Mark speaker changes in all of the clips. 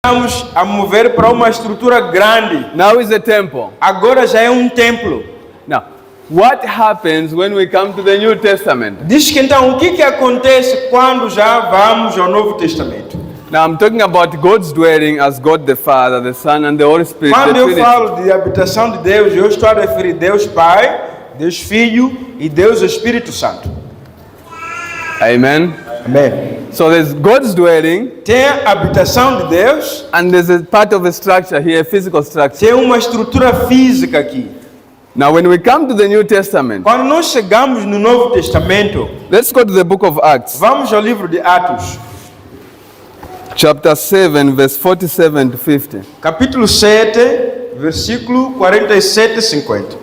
Speaker 1: Estamos a mover para uma estrutura grande.
Speaker 2: Now is a temple.
Speaker 1: Agora já é templo.
Speaker 2: Now, what happens when we come to the New Testament?
Speaker 1: Diz que então o que acontece quando já vamos ao Novo Testamento?
Speaker 2: Now I'm talking about God's dwelling as God the Father, the Son and the Holy Spirit.
Speaker 1: Quando eu falo de habitação de Deus, eu estou a referir Deus Pai, Deus Filho e Deus Espírito Santo.
Speaker 2: Amen.
Speaker 1: Amém.
Speaker 2: So there's God's dwelling.
Speaker 1: Tem a habitação de Deus.
Speaker 2: And there's a part of a structure here, a physical structure.
Speaker 1: Tem uma estrutura física aqui.
Speaker 2: Now when we come to the New Testament,
Speaker 1: quando nós chegamos no Novo Testamento,
Speaker 2: let's go to the book of Acts.
Speaker 1: Vamos ao livro de Atos.
Speaker 2: Chapter 7, verse 47 to 50.
Speaker 1: Capítulo 7, versículo 47 e 50.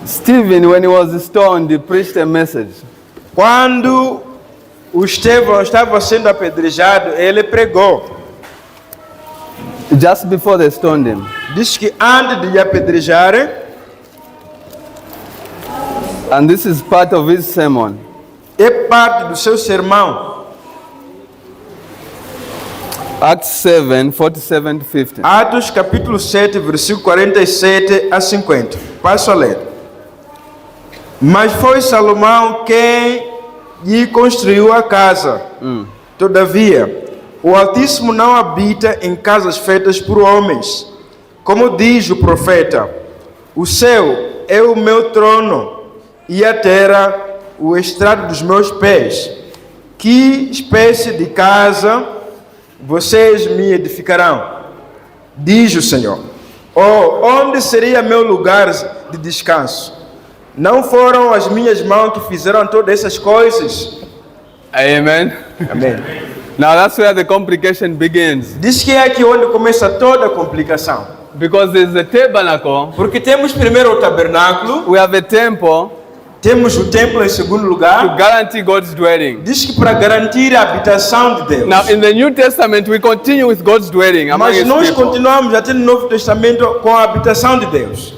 Speaker 2: Stephen, when he was stoned, he preached a message.
Speaker 1: Quando o Estevão estava sendo apedrejado, ele pregou.
Speaker 2: Just before they stoned him.
Speaker 1: Diz que antes de lhe apedrejarem,
Speaker 2: and this is part of his sermon.
Speaker 1: É parte do seu sermão.
Speaker 2: Acts 7, 47 to 50.
Speaker 1: Atos capítulo 7, versículo 47 a 50. Passo a ler. Mas foi Salomão quem lhe construiu a casa. Todavia, o Altíssimo não habita em casas feitas por homens. Como diz o profeta, o céu é o meu trono e a terra o estrado dos meus pés. Que espécie de casa vocês me edificarão? Diz o Senhor. Oh, onde seria meu lugar de descanso? Não foram as minhas mãos que fizeram todas essas coisas?
Speaker 2: Amen.
Speaker 1: Amém.
Speaker 2: Now that's where the complication begins.
Speaker 1: Diz que é aqui onde começa toda a complicação.
Speaker 2: Because there's a tabernacle.
Speaker 1: Porque temos primeiro o tabernáculo.
Speaker 2: We have a temple.
Speaker 1: Temos o templo em segundo lugar.
Speaker 2: To guarantee God's dwelling.
Speaker 1: Diz que para garantir a habitação de Deus.
Speaker 2: Now in the New Testament we continue with God's dwelling among His people.
Speaker 1: Mas nós continuamos até no Novo Testamento com a habitação de Deus.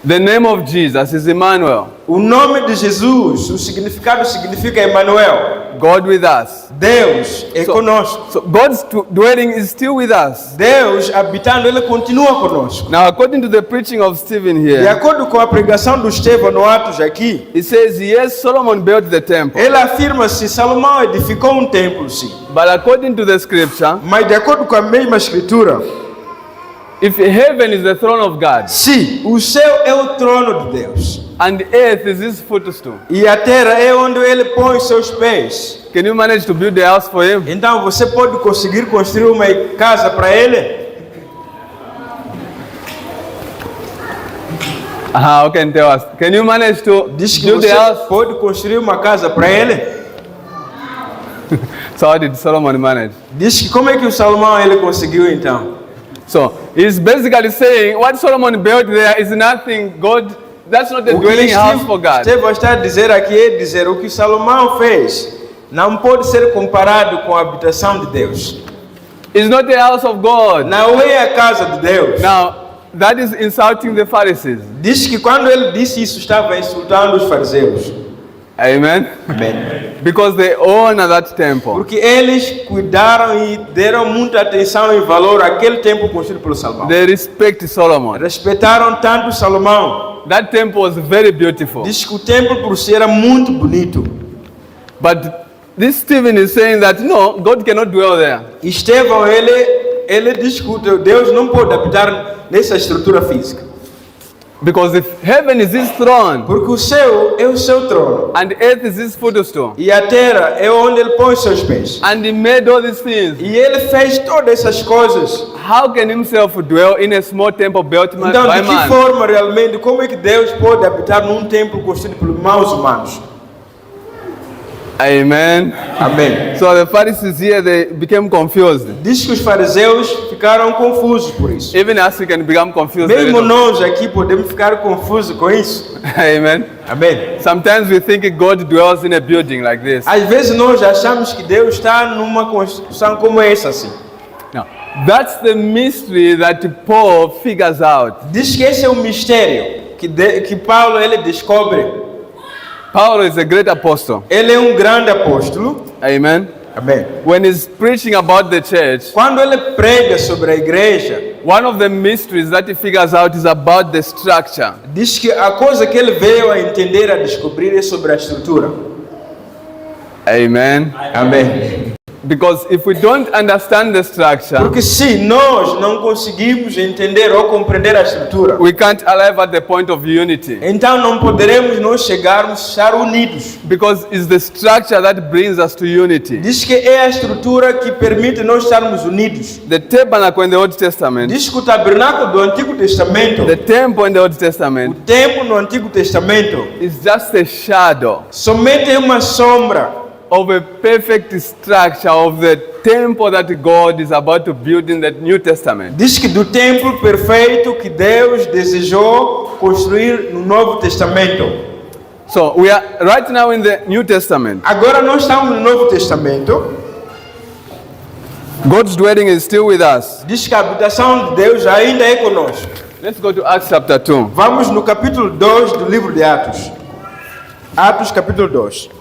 Speaker 2: The name of Jesus is Emmanuel.
Speaker 1: O nome de Jesus, o significado significa Emmanuel.
Speaker 2: God with us.
Speaker 1: Deus é conosco.
Speaker 2: So God's dwelling is still with us.
Speaker 1: Deus habitando, ele continua conosco.
Speaker 2: Now according to the preaching of Stephen here.
Speaker 1: De acordo com a pregação do Estevão no Atos aqui.
Speaker 2: He says yes, Solomon built the temple.
Speaker 1: Ele afirma se Salomão edificou um templo, sim.
Speaker 2: But according to the scripture.
Speaker 1: Mas de acordo com a mesma escritura.
Speaker 2: If heaven is the throne of God.
Speaker 1: Se o céu é o trono de Deus.
Speaker 2: And earth is His footstool.
Speaker 1: E a terra é onde ele põe seus pés.
Speaker 2: Can you manage to build a house for him?
Speaker 1: Então você pode conseguir construir uma casa para ele?
Speaker 2: Okay, tell us. Can you manage to build a house?
Speaker 1: Pode construir uma casa para ele?
Speaker 2: So how did Solomon manage?
Speaker 1: Diz que como é que o Salomão ele conseguiu então?
Speaker 2: So he's basically saying what Solomon built there is nothing. God, that's not a dwelling house for God.
Speaker 1: Estevão está a dizer aqui o que Salomão fez não pode ser comparado com a habitação de Deus.
Speaker 2: It's not the house of God.
Speaker 1: Não é a casa de Deus.
Speaker 2: Now that is insulting the Pharisees.
Speaker 1: Diz que quando ele disse isso estava insultando os fariseus.
Speaker 2: Amen.
Speaker 1: Amen.
Speaker 2: Because they honor that temple.
Speaker 1: Porque eles cuidaram e deram muita atenção e valor àquele templo construído pelo Salomão.
Speaker 2: They respect Solomon.
Speaker 1: Respeitaram tanto Salomão.
Speaker 2: That temple was very beautiful.
Speaker 1: Diz que o templo por si era muito bonito.
Speaker 2: But this Stephen is saying that no, God cannot dwell there.
Speaker 1: Estevão ele diz que Deus não pode habitar nessa estrutura física.
Speaker 2: Because if heaven is His throne,
Speaker 1: porque o céu é o seu trono,
Speaker 2: and earth is His footstool,
Speaker 1: e a terra é onde ele põe seus pés,
Speaker 2: and He made all these things,
Speaker 1: e ele fez todas essas coisas,
Speaker 2: how can Himself dwell in a small temple built by man?
Speaker 1: Então, de que forma realmente, como é que Deus pode habitar num templo construído por mãos humanas?
Speaker 2: Amen.
Speaker 1: Amém.
Speaker 2: So the Pharisees here, they became confused.
Speaker 1: Diz que os fariseus ficaram confusos por isso.
Speaker 2: Even us we can become confused.
Speaker 1: Mesmo nós aqui podemos ficar confusos com isso.
Speaker 2: Amen.
Speaker 1: Amém.
Speaker 2: Sometimes we think God dwells in a building like this.
Speaker 1: Às vezes nós achamos que Deus está numa construção como essa assim.
Speaker 2: No. That's the mystery that Paul figures out.
Speaker 1: Diz que esse é o mistério que Paulo ele descobre.
Speaker 2: Paul is a great apostle.
Speaker 1: Ele é um grande apóstolo.
Speaker 2: Amen.
Speaker 1: Amém.
Speaker 2: when he's preaching about the church,
Speaker 1: Quando ele prega sobre a igreja,
Speaker 2: one of the mysteries that he figures out is about the structure.
Speaker 1: diz que a coisa que ele veio a entender, a descobrir, é sobre a estrutura.
Speaker 2: Amen.
Speaker 1: Amém.
Speaker 2: Because if we don't understand the structure,
Speaker 1: Porque se nós não conseguimos entender ou compreender a estrutura,
Speaker 2: we can't arrive at the point of unity.
Speaker 1: então não poderemos nós chegarmos a estar unidos.
Speaker 2: Because it's the structure that brings us to unity.
Speaker 1: Diz que é a estrutura que permite nós estarmos unidos.
Speaker 2: The tabernacle in the Old Testament,
Speaker 1: Diz que o tabernáculo do Antigo Testamento,
Speaker 2: the temple in the Old
Speaker 1: o
Speaker 2: Testament,
Speaker 1: templo no Antigo Testamento,
Speaker 2: is just a shadow
Speaker 1: somente é uma sombra
Speaker 2: of a perfect structure of the temple that God is about to build in the New Testament.
Speaker 1: Diz que do templo perfeito que Deus desejou construir no Novo Testamento.
Speaker 2: So we are right now in the New Testament.
Speaker 1: Agora nós estamos no Novo Testamento.
Speaker 2: God's dwelling is still with us.
Speaker 1: Diz que a habitação de Deus ainda é conosco.
Speaker 2: Let's go to Acts chapter 2.
Speaker 1: Vamos no capítulo 2 do livro de Atos. Atos capítulo 2.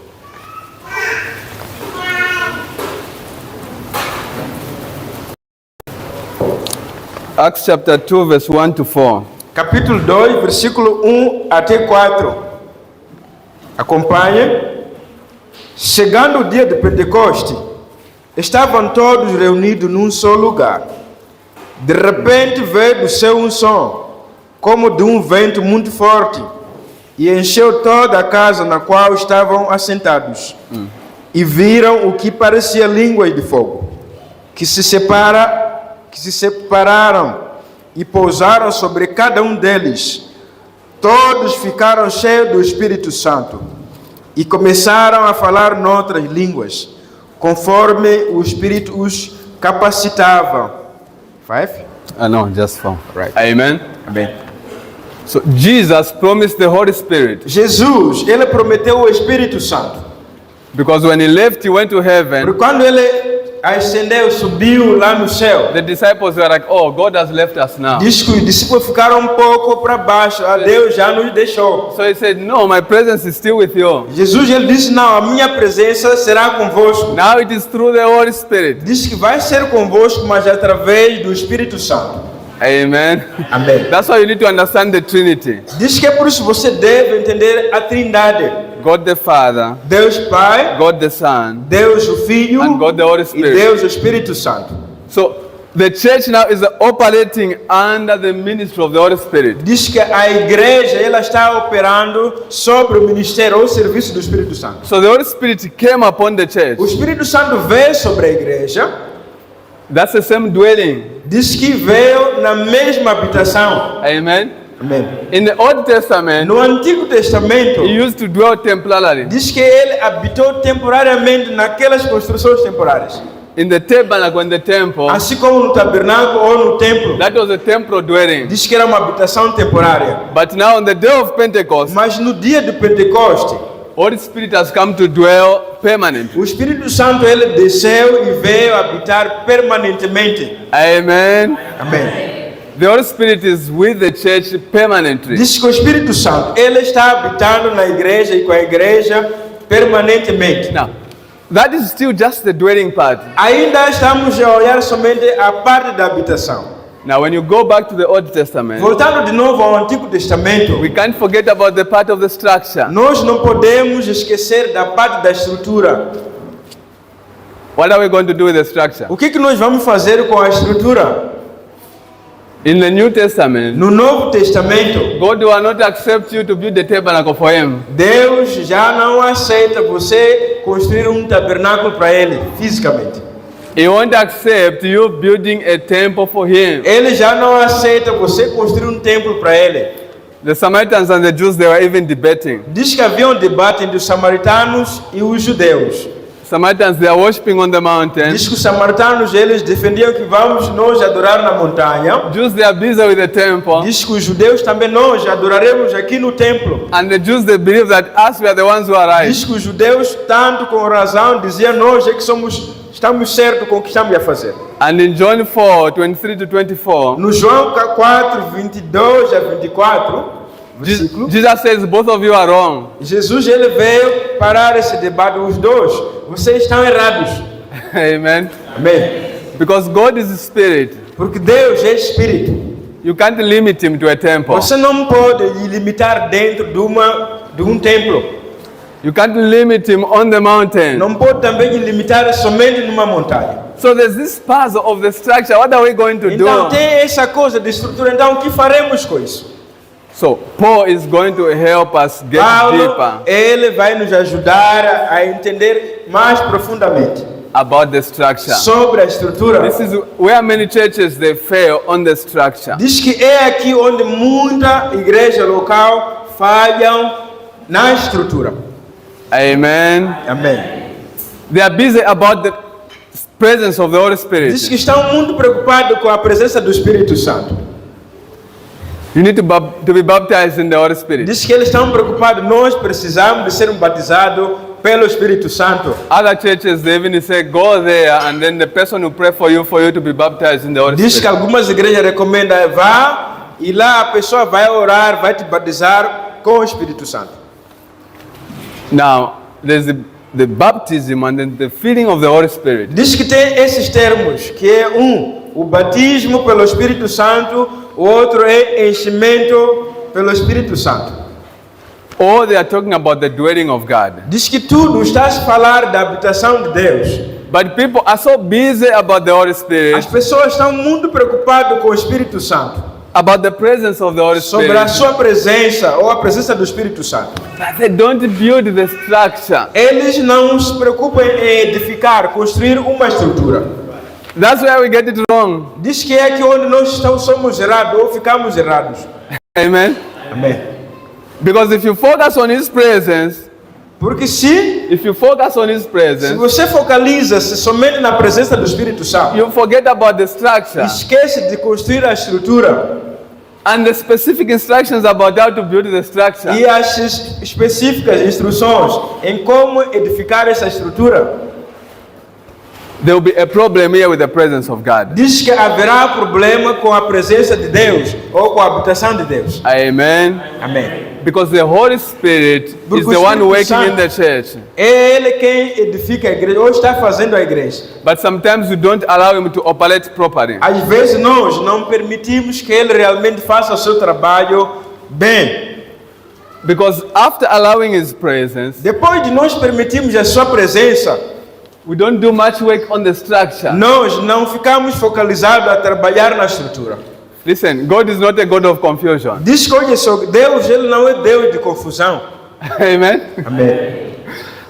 Speaker 2: Acts chapter 2 verse 1 to 4.
Speaker 1: Capítulo 2, versículo 1 até 4. Acompanhe. Chegando o dia de Pentecoste, estavam todos reunidos num só lugar. De repente veio do céu um som, como de um vento muito forte, e encheu toda a casa na qual estavam assentados. E viram o que parecia línguas de fogo, que se separaram e pousaram sobre cada um deles. Todos ficaram cheios do Espírito Santo e começaram a falar noutras línguas, conforme o Espírito os capacitava. 5?
Speaker 2: No, just 4.
Speaker 1: Right.
Speaker 2: Amen.
Speaker 1: Amém.
Speaker 2: So Jesus promised the Holy Spirit
Speaker 1: Jesus, ele prometeu o Espírito Santo.
Speaker 2: because when he left, he went to heaven.
Speaker 1: Porque quando ele ascendeu, subiu lá no céu,
Speaker 2: The disciples were like, "Oh, God has left us now."
Speaker 1: diz que os discípulos ficaram um pouco para baixo. Deus já nos deixou.
Speaker 2: So he said, "No, my presence is still with you.
Speaker 1: Jesus ele disse, não, a minha presença será convosco.
Speaker 2: Now it is through the Holy Spirit."
Speaker 1: Diz que vai ser convosco, mas através do Espírito Santo.
Speaker 2: Amen.
Speaker 1: Amém.
Speaker 2: That's why you need to understand the Trinity.
Speaker 1: Diz que é por isso que você deve entender a Trindade.
Speaker 2: God the Father,
Speaker 1: Deus Pai,
Speaker 2: God the Son,
Speaker 1: Deus o Filho
Speaker 2: and God the Holy
Speaker 1: e
Speaker 2: Spirit.
Speaker 1: Deus o Espírito Santo.
Speaker 2: So the church now is operating under the ministry of the Holy Spirit.
Speaker 1: Diz que a igreja ela está operando sobre o ministério ou serviço do Espírito Santo.
Speaker 2: So the Holy Spirit came upon the church.
Speaker 1: O Espírito Santo veio sobre a igreja.
Speaker 2: That's the same dwelling.
Speaker 1: Diz que veio na mesma habitação.
Speaker 2: Amen.
Speaker 1: Amém.
Speaker 2: In the Old Testament,
Speaker 1: No Antigo Testamento,
Speaker 2: he used to dwell temporarily.
Speaker 1: diz que ele habitou temporariamente naquelas construções temporárias.
Speaker 2: In the tabernacle and the temple,
Speaker 1: Assim como no tabernáculo ou no templo.
Speaker 2: that was a temporal dwelling.
Speaker 1: Diz que era uma habitação temporária.
Speaker 2: But now on the day of Pentecost,
Speaker 1: Mas no dia de Pentecoste,
Speaker 2: Holy Spirit has come to dwell permanently.
Speaker 1: o Espírito Santo ele desceu e veio habitar permanentemente.
Speaker 2: Amen.
Speaker 1: Amém.
Speaker 2: The Holy Spirit is with the church permanently.
Speaker 1: Diz que o Espírito Santo ele está habitando na igreja e com a igreja permanentemente.
Speaker 2: Now, that is still just the dwelling part.
Speaker 1: Ainda estamos a olhar somente a parte da habitação.
Speaker 2: Now, when you go back to the Old Testament,
Speaker 1: Voltando de novo ao Antigo Testamento,
Speaker 2: we can't forget about the part of the structure.
Speaker 1: nós não podemos esquecer da parte da estrutura.
Speaker 2: What are we going to do with the structure?
Speaker 1: O que nós vamos fazer com a estrutura?
Speaker 2: In the New Testament,
Speaker 1: No Novo Testamento,
Speaker 2: God will not accept you to build the tabernacle for Him.
Speaker 1: Deus já não aceita você construir um tabernáculo para Ele, fisicamente.
Speaker 2: He won't accept you building a temple for Him.
Speaker 1: Ele já não aceita você construir um templo para Ele.
Speaker 2: The Samaritans and the Jews, they were even debating.
Speaker 1: Diz que havia um debate entre os samaritanos e os judeus.
Speaker 2: Samaritans, they are worshiping on the mountain.
Speaker 1: Diz que os samaritanos eles defendiam que vamos nós adorar na montanha.
Speaker 2: Jews, they are busy with the temple.
Speaker 1: Diz que os judeus também nós adoraremos aqui no templo.
Speaker 2: And the Jews, they believe that us, we are the ones who are right.
Speaker 1: Diz que os judeus, tanto com razão, diziam nós é que estamos certos com o que estamos a fazer.
Speaker 2: And in John 4, 23 to 24,
Speaker 1: No João 4, 22 a 24, versículo,
Speaker 2: Jesus says, both of you are wrong.
Speaker 1: Jesus ele veio parar esse debate. Os dois, vocês estão errados.
Speaker 2: Amen.
Speaker 1: Amém.
Speaker 2: Because God is spirit.
Speaker 1: Porque Deus é espírito.
Speaker 2: You can't limit him to a temple.
Speaker 1: Você não pode limitar dentro de um templo.
Speaker 2: You can't limit him on the mountain.
Speaker 1: Não pode também limitar somente numa montanha.
Speaker 2: So there's this puzzle of the structure. What are we going to
Speaker 1: Então
Speaker 2: do?
Speaker 1: tem essa coisa de estrutura. Então o que faremos com isso?
Speaker 2: So Paul is going to help us get
Speaker 1: Paulo,
Speaker 2: deeper
Speaker 1: ele vai nos ajudar a entender mais profundamente
Speaker 2: about the structure.
Speaker 1: sobre a estrutura.
Speaker 2: This is where many churches they fail on the structure.
Speaker 1: Diz que é aqui onde muita igreja local falham na estrutura.
Speaker 2: Amen.
Speaker 1: Amém.
Speaker 2: They are busy about the presence of the Holy Spirit.
Speaker 1: Diz que estão muito preocupados com a presença do Espírito Santo.
Speaker 2: You need to be baptized in the Holy Spirit.
Speaker 1: Diz que eles estão preocupados. Nós precisamos de ser batizados pelo Espírito Santo.
Speaker 2: Other churches they even say go there and then the person will pray for you to be baptized in the Holy
Speaker 1: Diz que
Speaker 2: Spirit.
Speaker 1: algumas igrejas recomendam vá e lá a pessoa vai orar, vai te batizar com o Espírito Santo.
Speaker 2: Now there's the baptism and then the filling of the Holy Spirit.
Speaker 1: Diz que tem esses termos, que é o batismo pelo Espírito Santo, o outro é enchimento pelo Espírito Santo.
Speaker 2: Or they are talking about the dwelling of God.
Speaker 1: Diz que tudo está a falar da habitação de Deus.
Speaker 2: But people are so busy about the Holy
Speaker 1: As
Speaker 2: Spirit,
Speaker 1: pessoas estão muito preocupadas com o Espírito Santo,
Speaker 2: about the presence of the Holy
Speaker 1: sobre a
Speaker 2: Spirit,
Speaker 1: sua presença ou a presença do Espírito Santo.
Speaker 2: but they don't build the structure.
Speaker 1: Eles não se preocupam em edificar, construir uma estrutura.
Speaker 2: That's where we get it wrong.
Speaker 1: Diz que é aqui onde nós somos errados ou ficamos errados.
Speaker 2: Amen.
Speaker 1: Amém.
Speaker 2: Because if you focus on His presence,
Speaker 1: Porque se
Speaker 2: você
Speaker 1: focaliza-se somente na presença do Espírito Santo,
Speaker 2: you forget about the structure
Speaker 1: esquece de construir a estrutura
Speaker 2: and the specific instructions about how to build the structure.
Speaker 1: e as específicas instruções em como edificar essa estrutura,
Speaker 2: There will be a problem here with the presence of God.
Speaker 1: diz que haverá problema com a presença de Deus ou com a habitação de Deus.
Speaker 2: Amen.
Speaker 1: Amém.
Speaker 2: Because the Holy Spirit is the one working in the church.
Speaker 1: É Ele quem edifica a igreja ou está fazendo a igreja.
Speaker 2: But sometimes we don't allow Him to operate properly.
Speaker 1: Às vezes nós não permitimos que Ele realmente faça o seu trabalho bem.
Speaker 2: Because after allowing His presence,
Speaker 1: Depois de nós permitirmos a sua presença,
Speaker 2: we don't do much work on the structure.
Speaker 1: nós não ficamos focalizados a trabalhar na estrutura.
Speaker 2: Listen, God is not a God of confusion.
Speaker 1: Diz que hoje só Deus, Ele não é Deus de confusão.
Speaker 2: Amen.
Speaker 1: Amém.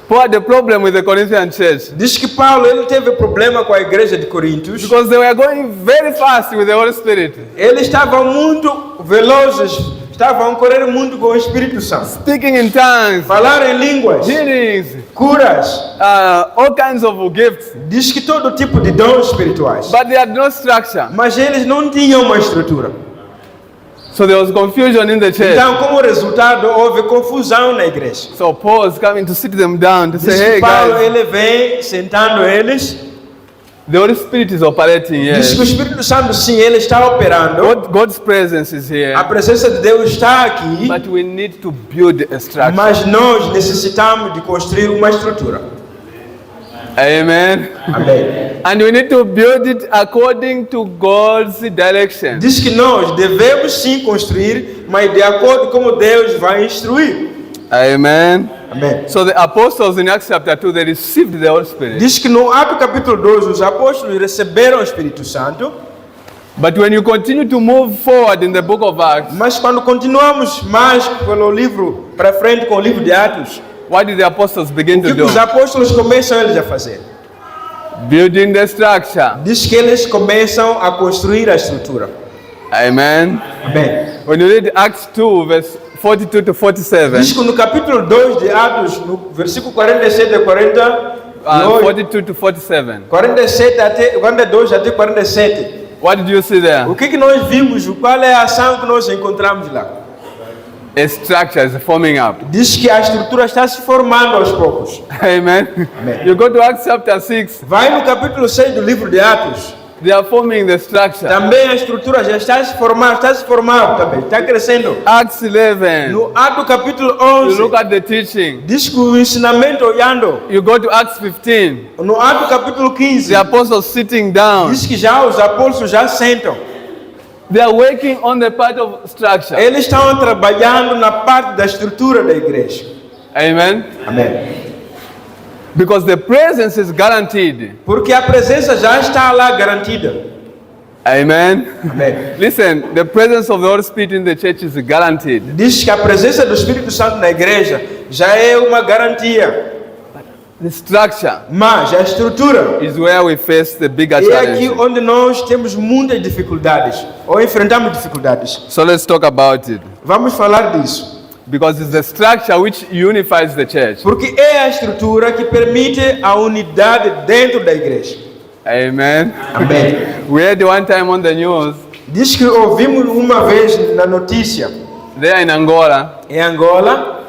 Speaker 2: Paul had a problem with the Corinthian church
Speaker 1: Diz que Paulo ele teve problema com a igreja de Coríntios.
Speaker 2: because they were going very fast with the Holy Spirit,
Speaker 1: Eles estavam muito velozes, estavam correndo muito com o Espírito Santo.
Speaker 2: speaking in tongues,
Speaker 1: Falar em línguas,
Speaker 2: healings,
Speaker 1: curas.
Speaker 2: all kinds of gifts.
Speaker 1: Diz que todo tipo de dons espirituais.
Speaker 2: But they had no structure.
Speaker 1: Mas eles não tinham uma estrutura.
Speaker 2: So there was confusion in the church.
Speaker 1: Então, como resultado, houve confusão na igreja.
Speaker 2: So Paul is coming to sit them down to
Speaker 1: Diz
Speaker 2: say,
Speaker 1: que
Speaker 2: hey
Speaker 1: Paulo
Speaker 2: guys,
Speaker 1: ele vem sentando eles.
Speaker 2: the Holy Spirit is operating here.
Speaker 1: Diz que o Espírito Santo sim, ele está operando.
Speaker 2: God's presence is here.
Speaker 1: A presença de Deus está aqui.
Speaker 2: But we need to build a structure.
Speaker 1: Mas nós necessitamos de construir uma estrutura.
Speaker 2: Amen.
Speaker 1: Amém.
Speaker 2: And we need to build it according to God's direction.
Speaker 1: Diz que nós devemos sim construir, mas de acordo com como Deus vai instruir.
Speaker 2: Amen.
Speaker 1: Amém.
Speaker 2: So the apostles in Acts chapter 2, they received the Holy Spirit.
Speaker 1: Diz que no Ato capítulo 2, os apóstolos receberam o Espírito Santo,
Speaker 2: But when you continue to move forward in the book of Acts,
Speaker 1: mas quando continuamos mais pelo livro para frente com o livro de Atos,
Speaker 2: what did the apostles begin
Speaker 1: o
Speaker 2: to
Speaker 1: que
Speaker 2: do?
Speaker 1: os apóstolos começam eles a fazer?
Speaker 2: Building the structure.
Speaker 1: Diz que eles começam a construir a estrutura.
Speaker 2: Amen.
Speaker 1: Amém.
Speaker 2: When you read Acts 2, verse 42 to 47,
Speaker 1: Diz que no capítulo 2 de Atos, no versículo 47 a 48,
Speaker 2: 42 to 47,
Speaker 1: 47 até 42 até 47.
Speaker 2: what did you see there?
Speaker 1: O que nós vimos? Qual é a ação que nós encontramos lá?
Speaker 2: A structure is forming up.
Speaker 1: Diz que a estrutura está se formando aos poucos.
Speaker 2: Amen.
Speaker 1: Amen.
Speaker 2: You go to Acts chapter 6,
Speaker 1: Vai no capítulo 6 do livro de Atos.
Speaker 2: They are forming the structure.
Speaker 1: Também a estrutura já está se formando também, está crescendo.
Speaker 2: Acts 11.
Speaker 1: No Ato capítulo
Speaker 2: You
Speaker 1: 11,
Speaker 2: look at the teaching.
Speaker 1: diz que o ensinamento olhando.
Speaker 2: You go to Acts 15.
Speaker 1: No Ato capítulo 15,
Speaker 2: The apostles sitting down.
Speaker 1: diz que já os apóstolos já sentam.
Speaker 2: They are working on the part of structure.
Speaker 1: Eles estão trabalhando na parte da estrutura da igreja.
Speaker 2: Amen.
Speaker 1: Amém.
Speaker 2: Because the presence is guaranteed.
Speaker 1: Porque a presença já está lá garantida.
Speaker 2: Amen.
Speaker 1: Amém.
Speaker 2: Listen, the presence of the Holy Spirit in the church is guaranteed.
Speaker 1: Diz que a presença do Espírito Santo na igreja já é uma garantia.
Speaker 2: The structure
Speaker 1: Mas a estrutura
Speaker 2: is where we face the bigger
Speaker 1: é aqui
Speaker 2: challenge.
Speaker 1: onde nós temos muitas dificuldades, ou enfrentamos dificuldades.
Speaker 2: So let's talk about it.
Speaker 1: Vamos falar disso.
Speaker 2: Because it's the structure which unifies the church.
Speaker 1: Porque é a estrutura que permite a unidade dentro da igreja.
Speaker 2: Amen.
Speaker 1: Amém.
Speaker 2: We heard one time on the news,
Speaker 1: Diz que ouvimos uma vez na notícia,
Speaker 2: there in Angola,
Speaker 1: em Angola,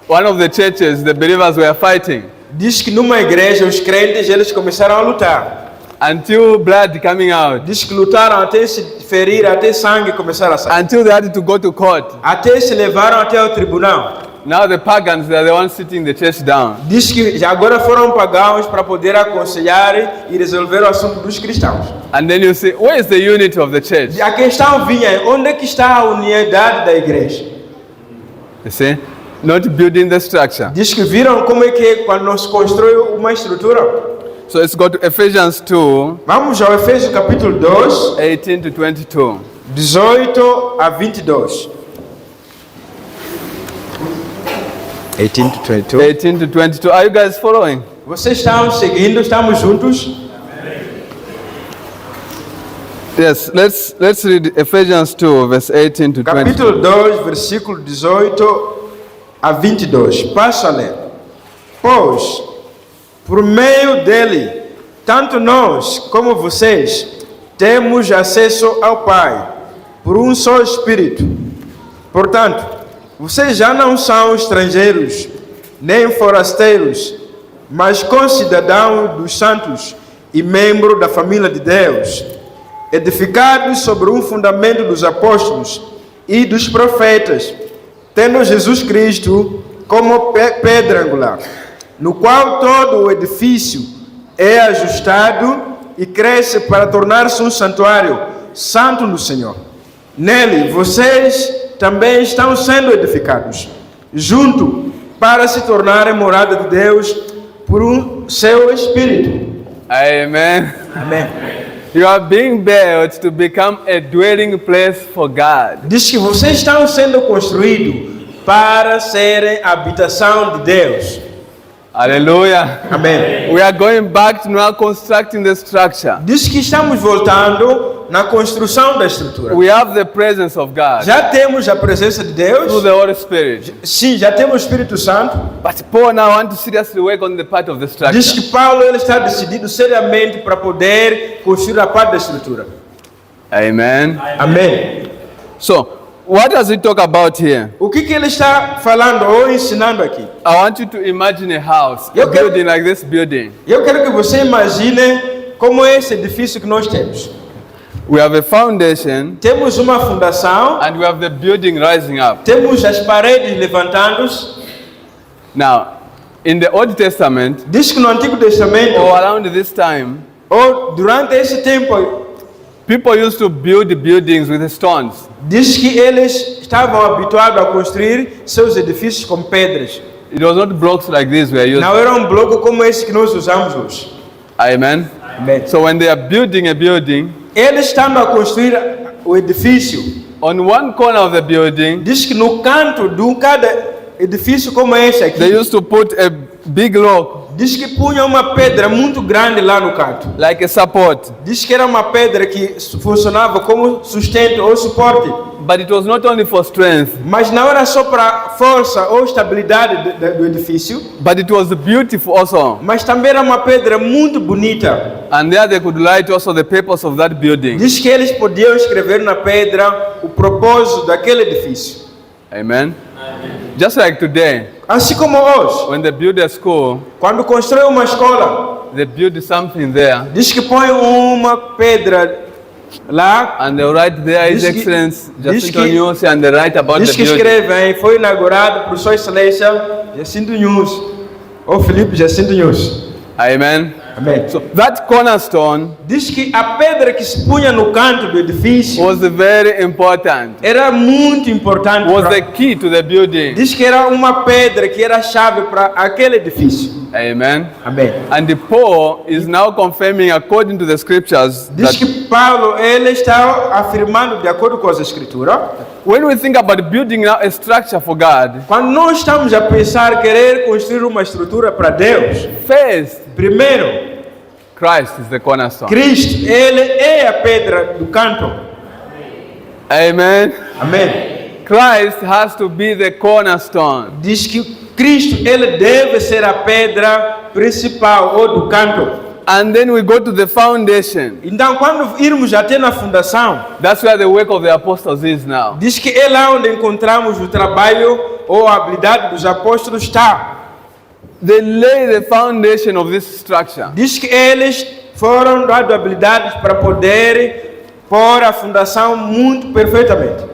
Speaker 2: one of the churches, the believers were fighting
Speaker 1: diz que numa igreja os crentes eles começaram a lutar.
Speaker 2: until blood coming out,
Speaker 1: Diz que lutaram até se ferir, até sangue começar a sair.
Speaker 2: until they had to go to court.
Speaker 1: Até se levaram até o tribunal.
Speaker 2: Now the pagans, they are the ones sitting the church down.
Speaker 1: Diz que já agora foram pagãos para poder aconselhar e resolver o assunto dos cristãos.
Speaker 2: And then you say, where is the unity of the church?
Speaker 1: E a questão vinha, onde é que está a unidade da igreja?
Speaker 2: You see? Not building the structure.
Speaker 1: Diz que viram como é que é quando nós constrói uma estrutura.
Speaker 2: So let's go to Ephesians 2,
Speaker 1: Vamos ao Efésios capítulo 2,
Speaker 2: 18 to 22.
Speaker 1: 18 a 22. 18 to 22.
Speaker 2: 18 to 22. Are you guys following?
Speaker 1: Vocês estão seguindo? Estamos juntos?
Speaker 2: Yes, let's read Ephesians 2, verse 18 to 22.
Speaker 1: Capítulo 2, versículo 18 a 22. Passo a ler. Pois, por meio dele, tanto nós como vocês temos acesso ao Pai, por um só Espírito. Portanto, vocês já não são estrangeiros, nem forasteiros, mas concidadãos dos santos e membros da família de Deus, edificados sobre um fundamento dos apóstolos e dos profetas, tendo Jesus Cristo como pedra angular, no qual todo o edifício é ajustado e cresce para tornar-se um santuário santo no Senhor. Nele, vocês também estão sendo edificados, junto para se tornarem morada de Deus por um seu Espírito.
Speaker 2: Amen.
Speaker 1: Amém.
Speaker 2: You are being built to become a dwelling place for God.
Speaker 1: Diz que vocês estão sendo construídos para serem habitação de Deus.
Speaker 2: Hallelujah.
Speaker 1: Amém.
Speaker 2: We are going back to now constructing the structure.
Speaker 1: Diz que estamos voltando na construção da estrutura.
Speaker 2: We have the presence of God
Speaker 1: Já temos a presença de
Speaker 2: through
Speaker 1: Deus.
Speaker 2: the Holy Spirit.
Speaker 1: Sim, já temos o Espírito Santo.
Speaker 2: But Paul now wants to seriously work on the part of the
Speaker 1: Diz
Speaker 2: structure.
Speaker 1: que Paulo ele está decidido seriamente para poder construir a parte da estrutura.
Speaker 2: Amen.
Speaker 1: Amém.
Speaker 2: So, what does he talk about here?
Speaker 1: O que ele está falando ou ensinando aqui?
Speaker 2: I want you to imagine a house, a
Speaker 1: Eu quero-
Speaker 2: building like this building.
Speaker 1: Eu quero que você imagine como é esse edifício que nós temos.
Speaker 2: We have a foundation
Speaker 1: Temos uma fundação,
Speaker 2: and we have the building rising up.
Speaker 1: temos as paredes levantando.
Speaker 2: Now, in the Old Testament,
Speaker 1: Diz que no Antigo Testamento,
Speaker 2: or around this time,
Speaker 1: ou durante esse tempo,
Speaker 2: people used to build buildings with stones.
Speaker 1: diz que eles estavam habituados a construir seus edifícios com pedras.
Speaker 2: It was not blocks like this we are using.
Speaker 1: Não era um bloco como esse que nós usamos hoje.
Speaker 2: Amen.
Speaker 1: Amém.
Speaker 2: So when they are building a building,
Speaker 1: Eles estando a construir o edifício,
Speaker 2: on one corner of the building,
Speaker 1: diz que no canto de cada edifício como esse
Speaker 2: they
Speaker 1: aqui,
Speaker 2: used to put a big rock,
Speaker 1: diz que punha uma pedra muito grande lá no canto.
Speaker 2: like a support.
Speaker 1: Diz que era uma pedra que funcionava como sustento ou suporte.
Speaker 2: But it was not only for strength,
Speaker 1: Mas não era só para força ou estabilidade do edifício,
Speaker 2: but it was beautiful also.
Speaker 1: mas também era uma pedra muito bonita.
Speaker 2: And there they could write also the purpose of that building.
Speaker 1: Diz que eles podiam escrever na pedra o propósito daquele edifício.
Speaker 2: Amen. Just like today,
Speaker 1: Assim como hoje,
Speaker 2: when they build a school,
Speaker 1: quando constrói uma escola,
Speaker 2: they build something there.
Speaker 1: Diz que põe uma pedra lá.
Speaker 2: And they'll write there, His
Speaker 1: Diz que-
Speaker 2: Excellency
Speaker 1: diz
Speaker 2: Jacinto
Speaker 1: que-
Speaker 2: Nyusi, and they write about
Speaker 1: Diz
Speaker 2: the
Speaker 1: que
Speaker 2: building.
Speaker 1: escrevem, foi inaugurado por Sua Excelência Jacinto Nyusi, ou Felipe Jacinto Nyusi.
Speaker 2: Amen.
Speaker 1: Amém.
Speaker 2: So that cornerstone
Speaker 1: Diz que a pedra que se punha no canto do edifício
Speaker 2: was very important.
Speaker 1: era muito importante.
Speaker 2: Was the key to the building.
Speaker 1: Diz que era uma pedra que era a chave para aquele edifício.
Speaker 2: Amen.
Speaker 1: Amém.
Speaker 2: And Paul is now confirming, according to the scriptures,
Speaker 1: Diz
Speaker 2: that
Speaker 1: que Paulo ele está afirmando de acordo com as escrituras,
Speaker 2: when we think about building now a structure for God,
Speaker 1: quando nós estamos a pensar querer construir uma estrutura para Deus,
Speaker 2: first,
Speaker 1: primeiro
Speaker 2: Christ is the cornerstone.
Speaker 1: Cristo, ele é a pedra do canto.
Speaker 2: Amen.
Speaker 1: Amém.
Speaker 2: Christ has to be the cornerstone.
Speaker 1: Diz que Cristo ele deve ser a pedra principal ou do canto.
Speaker 2: And then we go to the foundation.
Speaker 1: Então, quando irmos até na fundação,
Speaker 2: That's where the work of the apostles is now.
Speaker 1: diz que é lá onde encontramos o trabalho ou a habilidade dos apóstolos está.
Speaker 2: They lay the foundation of this structure.
Speaker 1: Diz que eles foram dados habilidades para poderem pôr a fundação muito perfeitamente.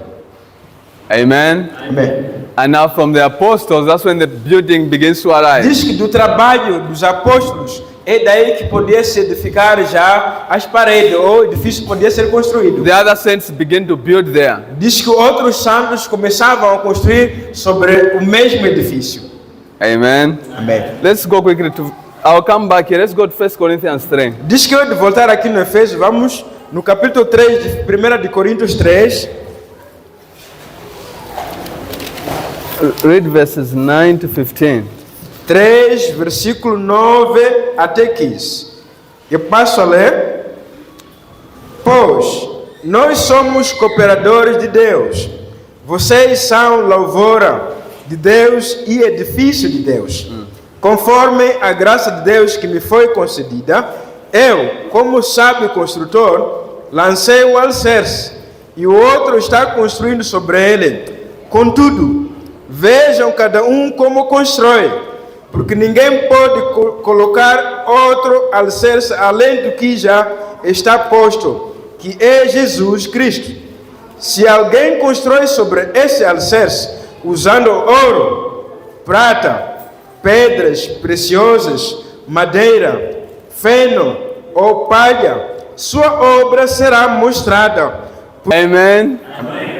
Speaker 2: Amen.
Speaker 1: Amém.
Speaker 2: And now from the apostles, that's when the building begins to arise.
Speaker 1: Diz que do trabalho dos apóstolos é daí que podia se edificar já as paredes, ou o edifício podia ser construído.
Speaker 2: The other saints begin to build there.
Speaker 1: Diz que outros santos começavam a construir sobre o mesmo edifício.
Speaker 2: Amen.
Speaker 1: Amém.
Speaker 2: Let's go quickly to, I'll come back here. Let's go to 1 Corinthians 3.
Speaker 1: Diz que eu de voltar aqui no Efésios, vamos no capítulo 3 de 1 de Coríntios 3,
Speaker 2: Read verses 9 to 15.
Speaker 1: 3, versículo 9 até 15. Eu passo a ler. Pois nós somos cooperadores de Deus. Vocês são lavoura de Deus e edifício de Deus. Conforme a graça de Deus que me foi concedida, eu, como sábio construtor, lancei o alicerce e o outro está construindo sobre ele. Contudo, vejam cada um como constrói, porque ninguém pode colocar outro alicerce além do que já está posto, que é Jesus Cristo. Se alguém constrói sobre esse alicerce, usando ouro, prata, pedras preciosas, madeira, feno ou palha, sua obra será mostrada.
Speaker 2: Amen.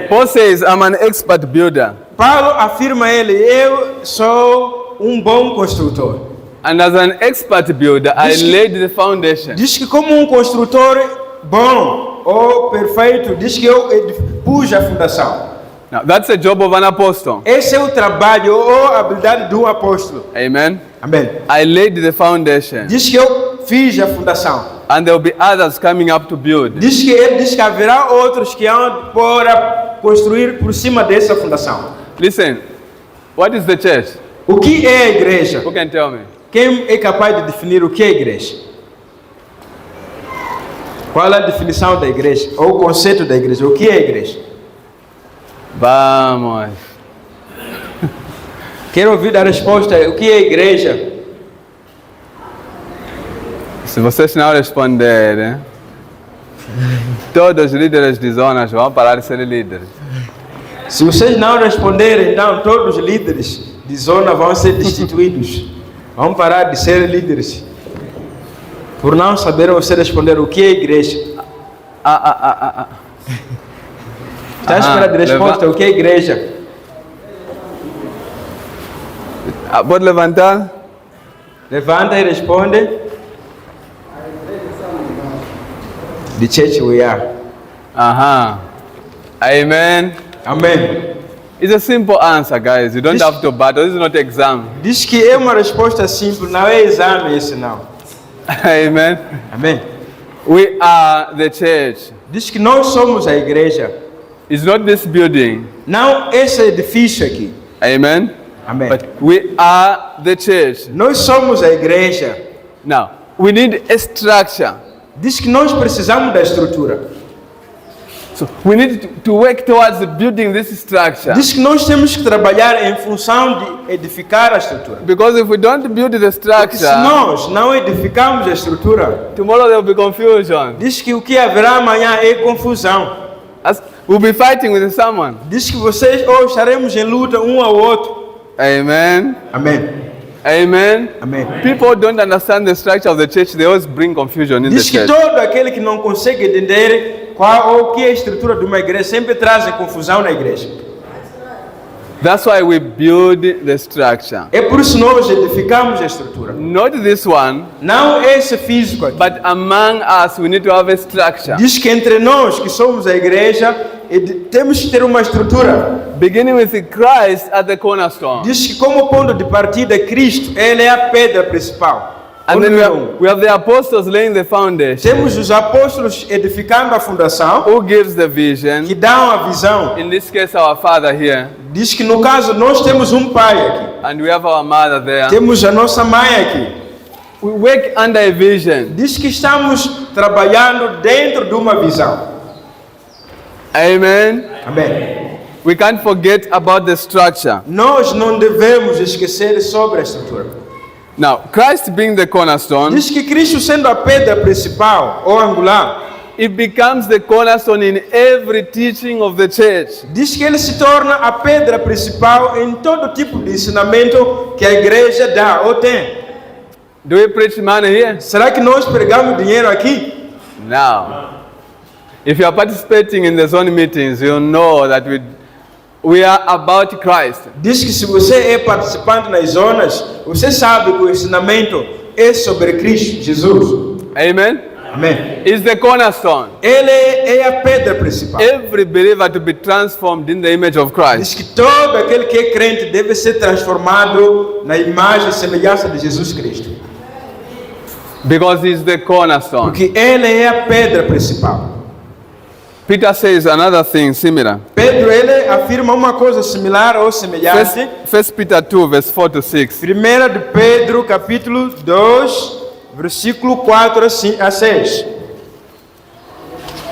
Speaker 2: Paul says, I'm an expert builder.
Speaker 1: Paulo afirma ele, eu sou bom construtor.
Speaker 2: And as an expert builder, I laid the foundation.
Speaker 1: Diz que como construtor bom ou perfeito, diz que eu pus a fundação.
Speaker 2: Now, that's the job of an apostle.
Speaker 1: Esse é o trabalho ou a habilidade do apóstolo.
Speaker 2: Amen.
Speaker 1: Amém.
Speaker 2: I laid the foundation.
Speaker 1: Diz que eu fiz a fundação.
Speaker 2: And there will be others coming up to build.
Speaker 1: Diz que haverá outros que hão para construir por cima dessa fundação.
Speaker 2: Listen, what is the church?
Speaker 1: O que é a igreja?
Speaker 2: Who can tell me?
Speaker 1: Quem é capaz de definir o que é a igreja? Qual é a definição da igreja? Ou o conceito da igreja? O que é a igreja?
Speaker 2: Vamos.
Speaker 1: Quero ouvir a resposta. O que é a igreja?
Speaker 2: Se vocês não responderem, todos os líderes de zonas vão parar de ser líderes.
Speaker 1: Se vocês não responderem, então todos os líderes de zona vão ser destituídos. Vão parar de ser líderes. Por não saberem você responder o que é a igreja. Está à espera de resposta. O que é a igreja?
Speaker 2: Pode levantar?
Speaker 1: Levanta e responde. The church we are.
Speaker 2: Amen.
Speaker 1: Amém.
Speaker 2: It's a simple answer, guys. You don't have to battle. This is not exam.
Speaker 1: Diz que é uma resposta simples, não é exame esse não.
Speaker 2: Amen.
Speaker 1: Amém.
Speaker 2: We are the church.
Speaker 1: Diz que nós somos a igreja.
Speaker 2: It's not this building.
Speaker 1: Não esse edifício aqui.
Speaker 2: Amen.
Speaker 1: Amém.
Speaker 2: But we are the church.
Speaker 1: Nós somos a igreja.
Speaker 2: Now, we need a structure.
Speaker 1: Diz que nós precisamos da estrutura.
Speaker 2: So we need to work towards building this structure.
Speaker 1: Diz que nós temos que trabalhar em função de edificar a estrutura.
Speaker 2: Because if we don't build the
Speaker 1: Porque se
Speaker 2: structure,
Speaker 1: nós não edificarmos a estrutura,
Speaker 2: tomorrow there will be confusion.
Speaker 1: diz que o que haverá amanhã é confusão.
Speaker 2: We'll be fighting with someone.
Speaker 1: Diz que vocês ou estaremos em luta um ao outro.
Speaker 2: Amen.
Speaker 1: Amém.
Speaker 2: Amen.
Speaker 1: Amém.
Speaker 2: People don't understand the structure of the church. They always bring confusion in the
Speaker 1: Diz que
Speaker 2: church.
Speaker 1: todo aquele que não consegue entender qual ou o que é a estrutura de uma igreja sempre traz confusão na igreja.
Speaker 2: That's why we build the structure.
Speaker 1: É por isso nós edificamos a estrutura.
Speaker 2: Not this one,
Speaker 1: Não esse físico aqui.
Speaker 2: but among us we need to have a structure.
Speaker 1: Diz que entre nós que somos a igreja temos que ter uma estrutura.
Speaker 2: Beginning with Christ at the cornerstone.
Speaker 1: Diz que como ponto de partida Cristo, ele é a pedra principal.
Speaker 2: And then
Speaker 1: Número um.
Speaker 2: we have the apostles laying the foundation.
Speaker 1: Temos os apóstolos edificando a fundação,
Speaker 2: Who gives the vision?
Speaker 1: que dão a visão.
Speaker 2: In this case, our father here,
Speaker 1: Diz que no caso nós temos um pai aqui,
Speaker 2: and we have our mother there.
Speaker 1: temos a nossa mãe aqui.
Speaker 2: We work under a vision.
Speaker 1: Diz que estamos trabalhando dentro de uma visão.
Speaker 2: Amen.
Speaker 1: Amém.
Speaker 2: We can't forget about the structure.
Speaker 1: Nós não devemos esquecer sobre a estrutura.
Speaker 2: Now, Christ being the cornerstone,
Speaker 1: Diz que Cristo sendo a pedra principal ou angular,
Speaker 2: it becomes the cornerstone in every teaching of the church.
Speaker 1: diz que ele se torna a pedra principal em todo tipo de ensinamento que a igreja dá ou tem.
Speaker 2: Do we preach money here?
Speaker 1: Será que nós pregamos dinheiro aqui?
Speaker 2: No. If you are participating in the zone meetings, you know that we are about Christ.
Speaker 1: Diz que se você é participante nas zonas, você sabe que o ensinamento é sobre Cristo, Jesus.
Speaker 2: Amen.
Speaker 1: Amém.
Speaker 2: Is the cornerstone.
Speaker 1: Ele é a pedra principal.
Speaker 2: Every believer to be transformed in the image of Christ.
Speaker 1: Diz que todo aquele que é crente deve ser transformado na imagem e semelhança de Jesus Cristo.
Speaker 2: Because he is the cornerstone.
Speaker 1: Porque ele é a pedra principal.
Speaker 2: Peter says another thing similar.
Speaker 1: Pedro, ele afirma uma coisa similar ou semelhante.
Speaker 2: First Peter 2, verse 4 to 6.
Speaker 1: 1 de Pedro, capítulo 2, versículo 4 a 6.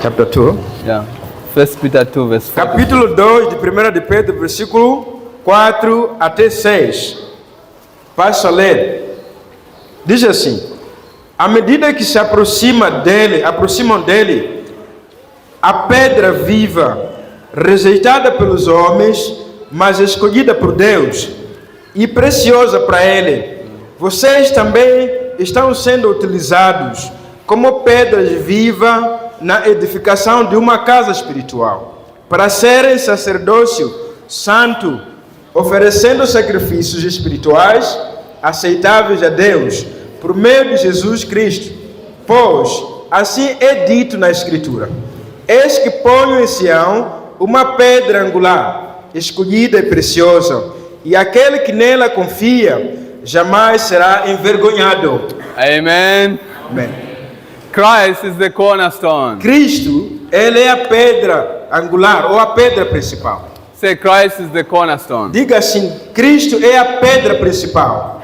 Speaker 1: Chapter 2.
Speaker 2: Yeah. First Peter 2, verse 4.
Speaker 1: Capítulo 2 de 1 de Pedro, versículo 4 até 6. Passo a ler. Diz assim: à medida que se aproximam dele, a pedra viva, rejeitada pelos homens, mas escolhida por Deus e preciosa para Ele, vocês também estão sendo utilizados como pedras vivas na edificação de uma casa espiritual, para serem sacerdócio santo, oferecendo sacrifícios espirituais aceitáveis a Deus, por meio de Jesus Cristo. Pois, assim é dito na Escritura: eis que ponho em Sião uma pedra angular, escolhida e preciosa, e aquele que nela confia jamais será envergonhado.
Speaker 2: Amen.
Speaker 1: Amém.
Speaker 2: Christ is the cornerstone.
Speaker 1: Cristo, ele é a pedra angular ou a pedra principal.
Speaker 2: Say, Christ is the cornerstone.
Speaker 1: Diga assim: Cristo é a pedra principal.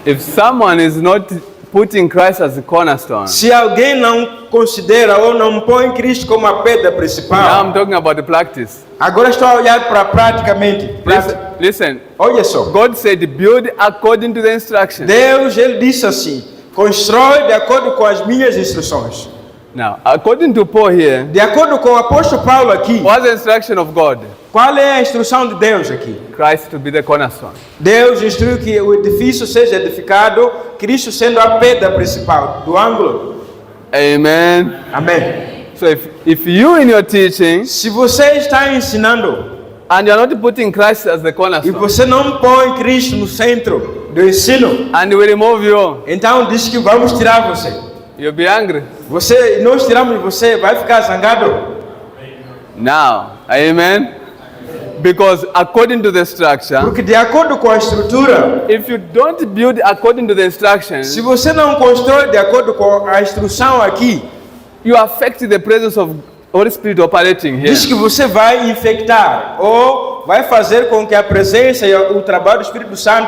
Speaker 2: If someone is not putting Christ as the cornerstone,
Speaker 1: Se alguém não considera ou não põe Cristo como a pedra
Speaker 2: now
Speaker 1: principal,
Speaker 2: I'm talking about the practice.
Speaker 1: agora estou a olhar para praticamente.
Speaker 2: Listen,
Speaker 1: Olha só,
Speaker 2: God said, build according to the instructions.
Speaker 1: Deus, ele disse assim: constrói de acordo com as minhas instruções.
Speaker 2: Now, according to Paul here,
Speaker 1: De acordo com o apóstolo Paulo aqui,
Speaker 2: what's the instruction of God?
Speaker 1: qual é a instrução de Deus aqui?
Speaker 2: Christ to be the cornerstone.
Speaker 1: Deus instrui que o edifício seja edificado, Cristo sendo a pedra principal do ângulo.
Speaker 2: Amen.
Speaker 1: Amém.
Speaker 2: So if you in your teaching,
Speaker 1: Se você está ensinando
Speaker 2: and you're not putting Christ as the
Speaker 1: e
Speaker 2: cornerstone,
Speaker 1: você não põe Cristo no centro do ensino,
Speaker 2: and we remove you,
Speaker 1: então diz que vamos tirar você.
Speaker 2: you'll be angry.
Speaker 1: Nós tiramos você, vai ficar zangado.
Speaker 2: Now, amen. Because according to the structure,
Speaker 1: Porque de acordo com a estrutura,
Speaker 2: if you don't build according to the instructions,
Speaker 1: se você não constrói de acordo com a instrução aqui,
Speaker 2: you affect the presence of Holy Spirit operating here.
Speaker 1: diz que você vai infectar ou vai fazer com que a presença e o trabalho do Espírito Santo